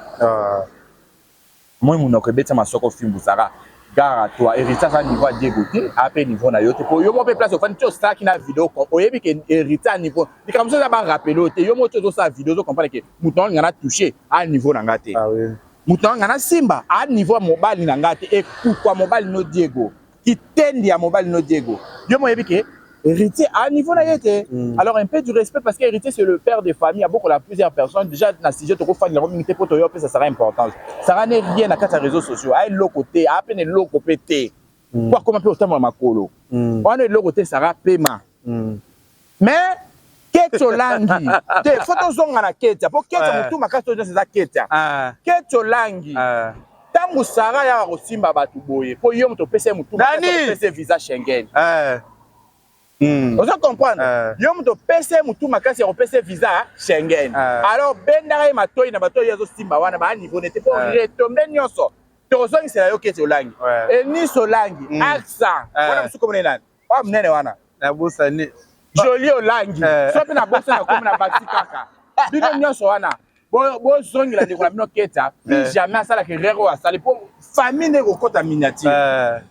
Moi mon ko beta masoko fimbu sara. Gara toi héritage à niveau à Diego te après niveau na yo te pour yo mo pe place au fan tu star qui na vidéo ko oyebi ke héritage à niveau ni comme ça ba rappeler te yo mo to sa vidéo zo comprendre que mouton ngana toucher à niveau na ngate ah oui mouton ngana simba à niveau mobile na ngate et pourquoi mobile no Diego qui tendi à mobile no Diego yo mo yebi ke héritier à niveau na yete alors un peu du respect parce que héritier c'est le père de famille à beaucoup la plusieurs personnes déjà na sujet to ko fan la communauté pour to yo ça sera important ça n'est rien à quatre réseaux sociaux à l'autre côté à peine l'autre côté quoi comment peut autant makolo on est l'autre côté ça sera paiement mais keto langi te photo zonga na ketia pour ketia mutu makato c'est ça ketia keto langi tangu sara ya rosimba batu boye po yo muto pese mutu pese visa Schengen vous comprenez? Yo muto PC mutu makasi ya PC visa Schengen. Alors bendara matoi na bato yazo simba wana ba niveau n'était pas retomber nyonso. Tozongi c'est la yo kete olangi. Et ni solangi accent. Wana musu komone nani? Wa mnene wana. Na bosa ni joli olangi. So pe na bosa na komona bati kaka. Bino nyonso wana. Bo zongi la ndeko na bino keta, puis jamais ça la kerero asali pour famille ne kokota miniature.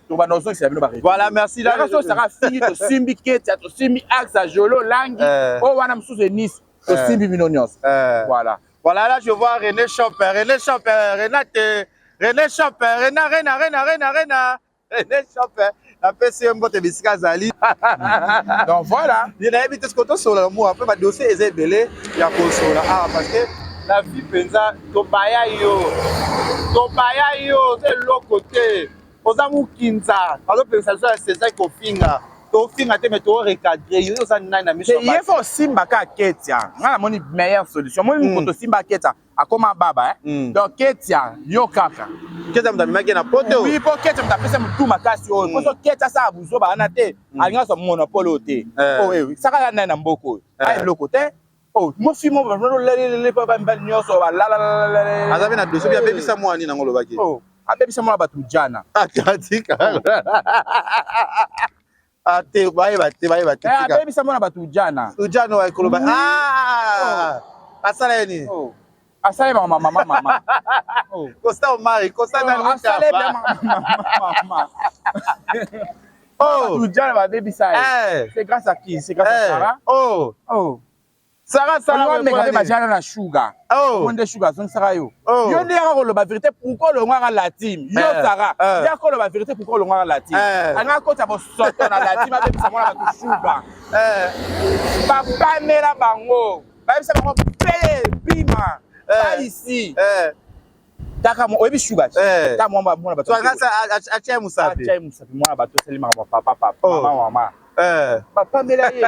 To ba nozongi c'est bino ba. Voilà, merci là. La ça sera fini to simbi keta, to simbi axa jolo langi. O wana msuze Nice, to simbi bino nyonso. Voilà. Voilà là je vois René Champer, René Champer, la PCM bote bisika zali. Donc voilà. Il a évité ce qu'on sur le mot après ma dossier est belé ya konsola parce que la vie penza tobaya yo c'est l'autre côté ozamu kinza alors pensa ça c'est ça qu'on finga to finga te mais to recadrer yo ça na mission il faut simba ka ketia ngala moni meilleure solution moi ko simba ketia akoma baba donc ketia yo kaka ketia mtamaki na poto oui pour ketia mtapesa mtu makasi o ko so ketia sa abuzo ba na te alinga so monopole te oh oui saka na mboko ai loko te oh mo fimo ba no lele papa mbali nyoso ba la azabe na dossier ya bebisa mwani na ngolo baki oh abebisa mwa batu jana atika ate baye batika abebisa mwa batu jana ujana wa koloba asala ni oh asale mama oh Costa Omari Costa na asale mama oh jana ba bebisa c'est grâce à qui c'est grâce à Sarah oh Sarah mais quand même jana na sugar monde sugar son Sarah yo yo ndi ya ko lo ba vérité pourquoi le ngwa la team yo Sarah ya ko lo ba vérité pourquoi le ngwa la team anga ko ta bo soto na la team ba bisa mwana ba sugar papa mera bango ba bisa bango pele bima pas ici taka mo obi sugar ta mo ba mwana ba to ngasa acha musapi mwana ba to selima papa mama papa mela ye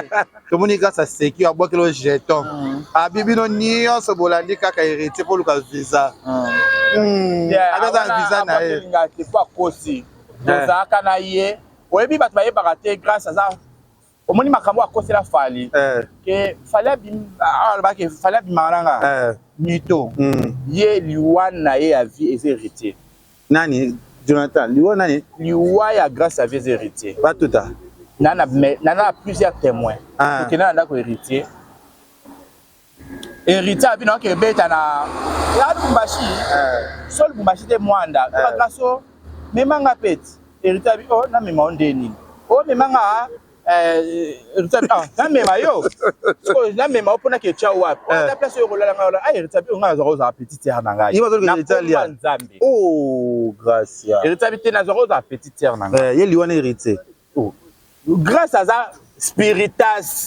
tomoni grâce à seki ya bokelo jeton abibino nyonso bolandi kaka héritier pour luka visa abaza visa na ye ngati kwa kosi dozaka na ye oyebi bato bayebaka te grâce à ça omoni makambo akosela fali ke fali alobaki fali abimananga mito ye liwa na ye ya vie eza héritier nani Jonathan liwa nani liwa ya grâce à vie eza héritier batuta nana plusieurs témoins qui n'a pas héritier abino ke beta na ya Bumbashi sol Bumbashi te mwanda kwa kaso memanga pet héritier abi oh na mema ondeni oh memanga héritier na mema yo so na mema opona ke cha wapi na place yo kolala ngala ay héritier abi nga za petite terre na ngai na Italia Nzambe oh gracia héritier abi te na za petite terre na ngai ye liwana héritier grâce à ça spiritas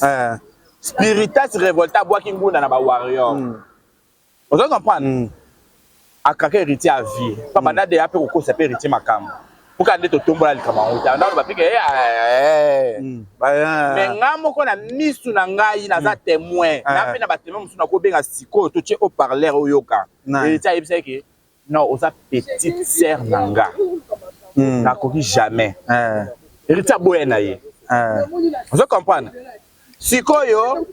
révolta bois qui ngunda na ba warrior vous comprenez akaka héritier à vie papa na de ape ko se héritier makam pour quand tu tombes là le camarade on va piquer mais ngamo ko na misu na ngai na za témoin na pe na ba témoin musu na ko benga siko to che au parleur oyoka et ça il sait que non osa petite sœur nanga na ko jamais héritier boye na ye vous comprenez siko yo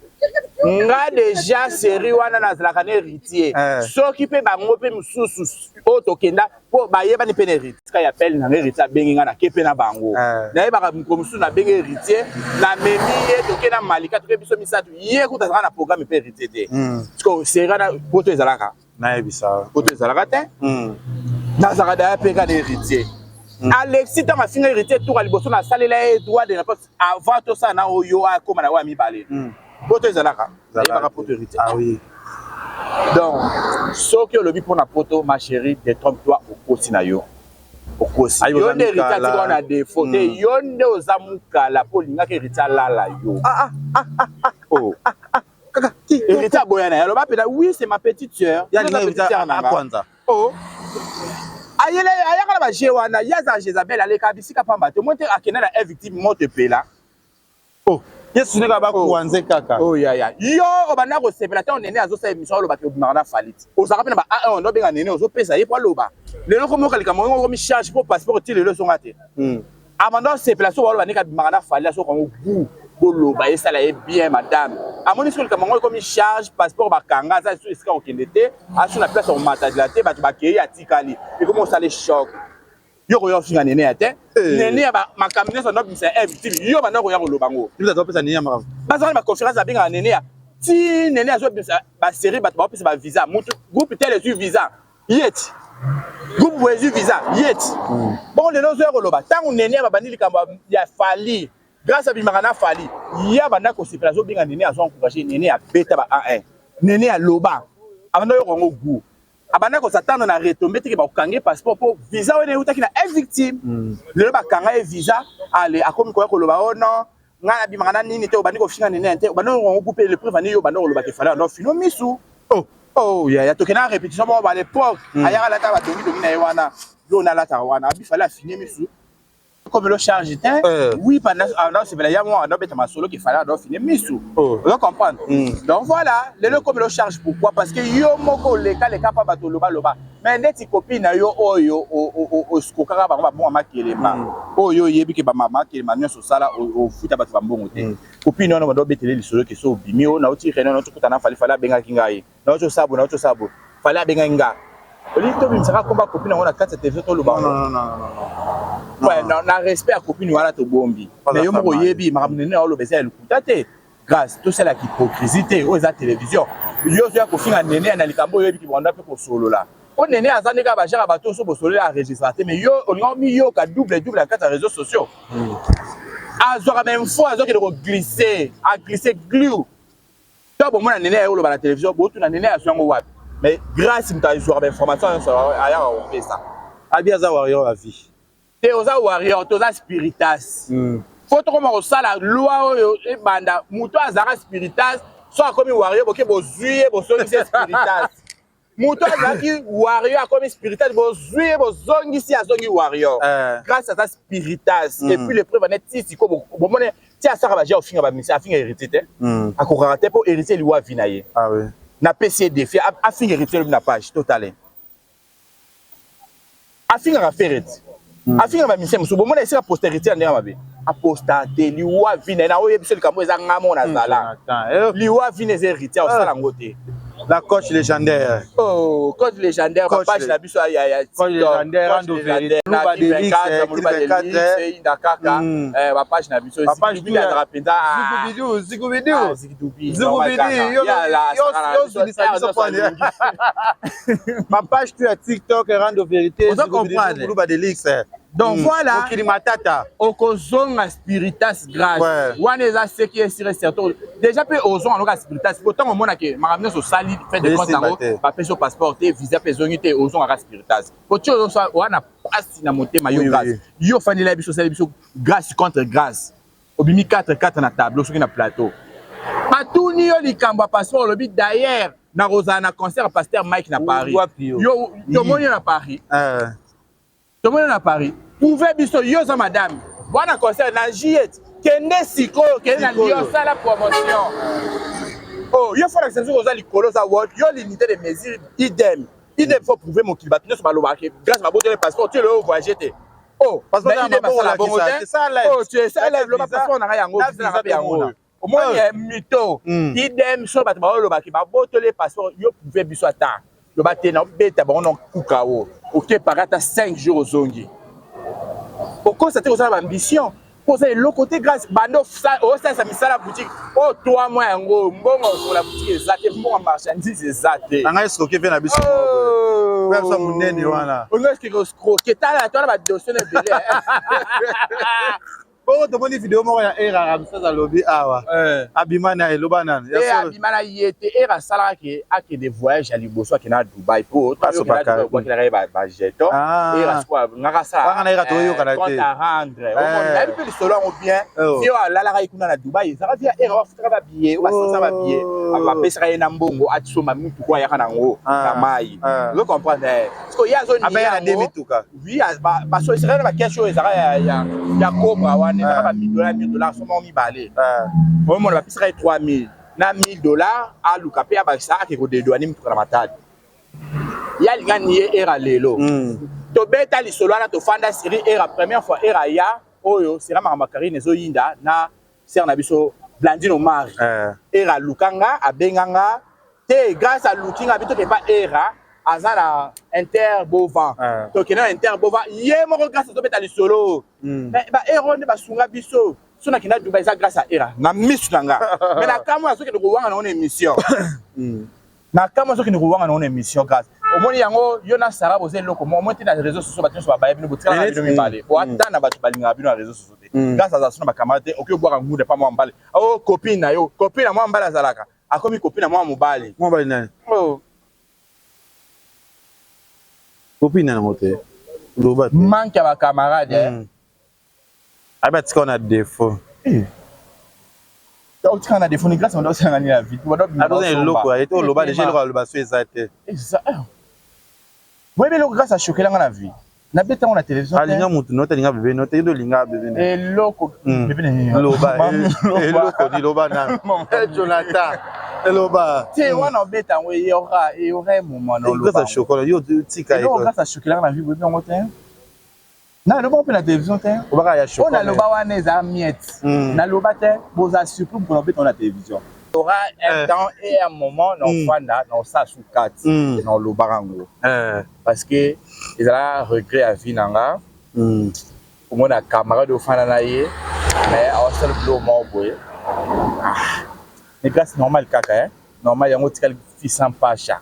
nga déjà série wana na zalaka na héritier soki pe bango pe mususu o tokenda po bayeba ni pe na héritier ka ya appelle na héritier bengi nga na kepe na bango na yeba ko mususu na bengi héritier na memi ye tokenda malika to biso misatu ye ko tazaka na programme pe héritier te parce que série na poto ezalaka na yebisa poto ezalaka te na zaka da pe ka na héritier Alexis ta mafinga héritier tout à liboso na salela droit de réponse avant tout ça na oyo a koma na wa mi balé poto ezalaka ezalaka poto héritier ah oui donc ce que le but pour na poto ma chérie détrompe-toi au kosi na yo au kosi yo de héritier ti on a des fautes yo nde ozamuka la polinga ke héritier la yo oh kaka ki héritier boyana ya lo ba peda oui c'est ma petite sœur ya ni héritier na kwanza oh ayele ayaka na ba jewana yaza Jezabel aleka bisika pamba te monte akena na victime monte pela oh yesu ne ka ba kuanze kaka oh ya yo obana ko sepela ta onene azo sa émission lo ba ke obimara falit ozaka pe na ba a1 no benga nene ozo pesa ye po loba lelo ko moka lika mo mi charge pour passeport ti lelo so ngate amando sepela so walo banika bimara falit so ko gu boloba esala ye bien madame amoni so lika mo ko mi charge passeport bakanga za so esika okendete aso na place au mata de la te ba kei atikali et comment ça les choc yo ko finga nene ate nene ba makamine so no bisa victime yo ba no ko ya ko lobango tu za pesa nini ya mara bazana ba conférence ba binga nene ya ti nene azo bisa ba série ba pesa ba visa mutu groupe tel les visa yet groupe wezu visa yet bon le nozo ko loba tangu nene ba bandili kamba ya fali grâce à bimana fali ya banda ko séparation binga nene azo encourager nene ya beta ba A1 nene ya loba abanda yo ko gu abana ko s'attendre na retomber te ba kange passeport pour visa one utaki na victime le ba kanga e visa ale akomi ko loba oh non ngana bi mangana nini te obani ko finga nene te obana ko couper le prix vani yo bana ko loba ke fala no fino misu oh ya tokena répétition ba à l'époque ayaka la ta ba dongi na yewana yo na la ta wana bi fala finir misu comme le charge oui pendant c'est là il y a moi on bête ma solo qui fallait donc finir misu vous comprendre donc voilà le comme le charge pourquoi parce que yo moko les cas pas bato loba mais ndeti copine yo oyo o skokaka ba bon makelema oyo yebi ke ba mama kelema nyo sala o futa bato ba mbongo te copine no ndo betele lisolo ke so bimi o na oti reno no tukutana fala benga kingai na oto sabo fala benga nga oli to bimsaka komba copine on a 4 TV to loba non ouais na respect à copine wala to bombi mais yo moko yebi makamnene o lo besa lukuta te grâce tout ça la hypocrisie aux télévision yo zo ya ko finga nene na likambo yebi ki bonda pe ko solo la o nene azani ka ba jara bato so bo solo la enregistrer mais yo on mi yo ka double à 4 réseaux sociaux azora même fois azo ki ko glisser glue to bo mona nene ya lo ba la télévision bo tu na nene ya so ngo wapi mais grâce à une information sur aya on fait ça abia za warrior la vie te oza warrior toza spiritas faut to comme ça la loi oyo e banda muto azara spiritas so akomi warrior boke bozuye bosongisi spiritas muto azaki warrior akomi spiritas bozuye bozongisi azongi warrior grâce à sa spiritas et puis le preuve net si ko bomone ti asaka ba ja ofinga ba misi afinga hérité akokara te po hérité liwa vinaye ah oui na PC défi a finir héritier na page totale a finir à faire a finir ba mission so bomona esi la postérité ndenge mabe a postate liwa vina na oye biso likambo eza ngamo na zala liwa vina eza héritier au sala ngote la coach légendaire coach légendaire page na biso ya coach légendaire Rando Vérité Louba Delix inda kaka ba page na biso Zigubidu ma page tu à TikTok Rando Vérité Louba Delix donc voilà matata okozonga spiritas grâce wana eza ce qui est sûr certain déjà pe ozonga loka spiritas pourtant on mona que makamne so sali fait de compte ngo ba peso passeport te visa pe zongi ozonga spiritas pocho wana passe na motema yo grâce yo fanila biso sali biso grâce contre grâce obimi 4 na tableau soki na plateau matuni yo likambo passeport lobi d'ailleurs na Rosa na concert pasteur Mike na Paris yo moni na Paris tout le monde à Paris. pouvez biso yo za madame bwana concert na Juliette kende sikoyo kende na Lyon ça la promotion oh yo faut accepter aux likolo za world yo l'unité de mesure idem faut prouver mon kilbat ne pas loba grâce ma beauté passeport tu le voyager té oh passeport na bongo c'est ça là oh tu es ça là le passeport na yango na yango au moins il y a mytho idem so ba loba ki ba beauté passeport yo prouver biso ata le baté na beta ba on kukao OK parata 5 jours aux zongi pourquoi c'était aux ambition poser le côté grâce bando ça ça misala boutique oh toi moi yango mbongo sur la boutique ezate mbongo marchandise ezate anga escroquer vient na biso ouais ça munene wana on est escroquer tala toi ba dossier na belé bon to moni vidéo moko ya era ramsa lobby awa abimana eloba nana abimana yete era sala ke ake des voyages à liboso ke na Dubai pour pas so pas quoi qu'il arrive ba jeton era quoi ngaka sala ngana era to yo kana te compte à rendre on a plus solo on bien si on la la ikuna na Dubai ça vient era wa futra ba billet wa ça ba billet ba pesa na mbongo atsoma mutu kwa yaka nango na mai vous comprenez parce que ya zone ya demituka oui ba so sera ba quelque chose ya cobra wa $1000 seulement mi balé au moins la piste 3000 na $1000 à lukape ya ba sa ke ko de douane mutu na matadi ya lingani era lelo to beta li solo na to fanda série era première fois era ya oyo sera makarine zo yinda na ser na biso Blandine Omar era lukanga abenganga te grâce à lookinga bito ke pas era azana inter bovan to kena inter bovan ye moko grâce to beta li solo mais ba ero ne ba sunga biso sona kina Dubai ça grâce à era na misanga mais na kama so ke ko wanga na émission na kama so ke ko wanga na émission grâce au moins yango yo na sara boze loko mo mo tina réseaux sociaux batin so ba baye bino botika na bino mi parler o atana batu balinga bino na réseaux sociaux grâce à ça sona ba camarade okyo boire ngude pa mo mbale oh copine na yo copine na mo mbala zalaka akomi copine na mo mobali nani oh copine na ngote loba manque à ba camarade aba tika na défaut donc tu as des fonds grâce on doit s'en la vie tu dois bien loko et to loba déjà le ba so ezate ça moi mais le grâce à choquer la vie na beta on la télévision alinga mutu no talinga bébé no te do linga bébé et loko bébé loba et loko di loba na Jonathan loba tu wana beta on y aura un moment non loba grâce à chocolat yo tika et grâce à choquer la vie bébé on tient na loba pe la télévision tient on va ya chocolat on a loba wana eza miette na loba te boza surtout pour beta on la télévision il y aura un temps et un moment dans Fanda dans ça sous 4 dans le barango parce que ils ont regret à vie nanga au moins la camarade de Fanda naie mais à seul bleu mort boy mais grâce normal kaka normal yango tikal fils sans pacha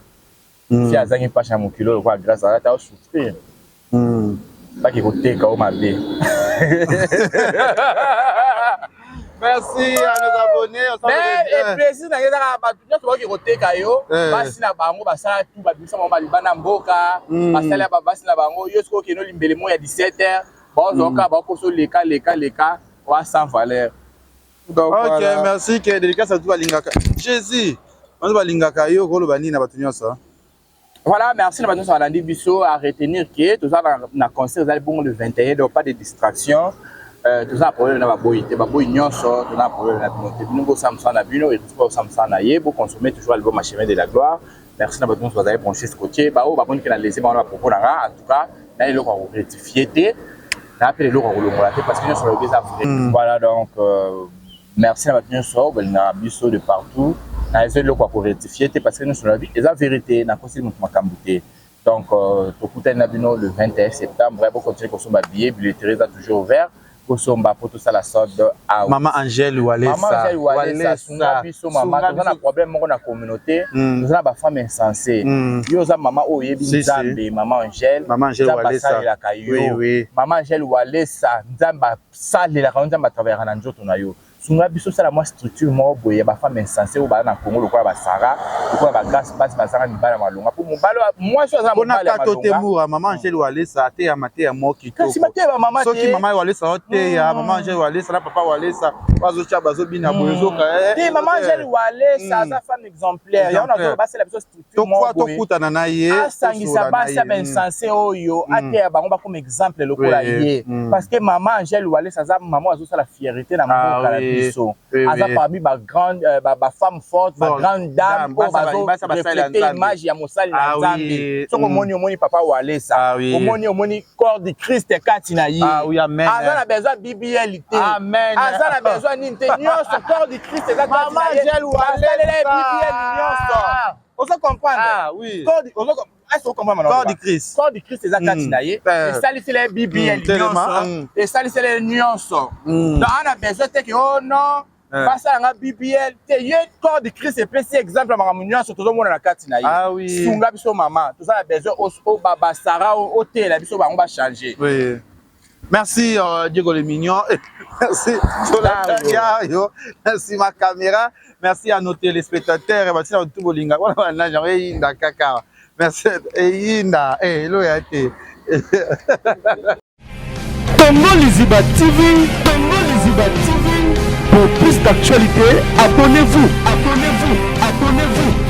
si azangi pacha mon kilo quoi grâce à ta souffrir pas qu'il côté ka o mabe. Merci à nos abonnés. Mais précis na ngeza ba tu to ki koteka yo basi na bango basala tout ba bisa mama libana mboka basala ba basi na bango yo siko kino limbele mo ya 17h ba zoka ba ko so leka wa sans valeur. Donc OK, merci que dédicace à tout balingaka. Jésus, on balingaka yo ko lo bani na batu nyonso. Voilà, merci la batunyonso balandi biso à retenir que tout ça na concert vous allez bon le 21 donc pas de distraction. Tout ça problème na ba boy nyonso tout ça problème na bino te bino go samsa na bino et tout ça samsa na ye bo consommer toujours l'album ma chemin de la gloire. Merci na batunyonso vous allez brancher ce côté ba o ba boni que na laisser ba on propos na en tout cas na le ko rectifier te na appeler le ko lo mola te parce que nous sur le déjà voilà donc merci na batunyonso balina biso de partout na essayer le ko rectifier te parce que nous sur la vie et la vérité na conseil mon makambuté. Donc to kuta na bino le 21 septembre va continuer qu'on soit billet billetterie toujours ouvert. Kosomba pour tout ça la sorte de Maman Angèle Walesa. Maman Angèle Walesa, sunga biso maman, nous avons un problème dans la communauté, nous avons des femmes insensées. Yo za maman o yebi nzambe, Maman Angèle Walesa. Oui oui. Maman Angèle Walesa, nzamba sale la nzamba travers na nzoto na yo. sunga biso sala moi structure mo boye ba femme insensée ou ba na Congo lokola ba Sara lokola ba grâce basi ba Sara mibala malonga pour mobalo moi so za mobala malonga maman Angèle Walesa te ya mate ya mo kitoko kasi mate ba maman te soki maman Walesa te ya maman Angèle Walesa na papa Walesa bazo cha bazo bina bozo ka te maman Angèle Walesa za femme exemplaire ya on a ba sala biso structure mo boye to kutana na ye asangisa basi ba insensée oyo ate ya bango ba comme exemple lokola ye parce que maman Angèle Walesa za maman azo sala fierté na mboka na biso aza parmi ba grande ba femme forte ba grande dame o bazo refléter image ya mosali na Nzambe soko omoni papa Walesa omoni corps de Christ kati na ye aza na besoin BBL te aza na besoin nini te nyonso corps de Christ kati na ye maman Angèle Walesa BBL nyonso ozo comprendre corps de Christ eza kati na ye esalisela BBL nyonso esalisela nyonso donc ana besoin te ke oh non basalanga BBL te ye corps de Christ epesi exemple ya makambo nyonso tozomona na kati na ye sunga biso mama tozala besoin o babasara otela biso bango bachange. Merci Diego le Mignon, merci Jonathan, merci ma caméra, merci à nos téléspectateurs, merci à tout bolinga. Voilà, j'aurais Inda Kaka. Merci Inda, hello Yate. Congo Liziba TV, Congo Liziba TV. Pour plus d'actualités, abonnez-vous, abonnez-vous, abonnez-vous.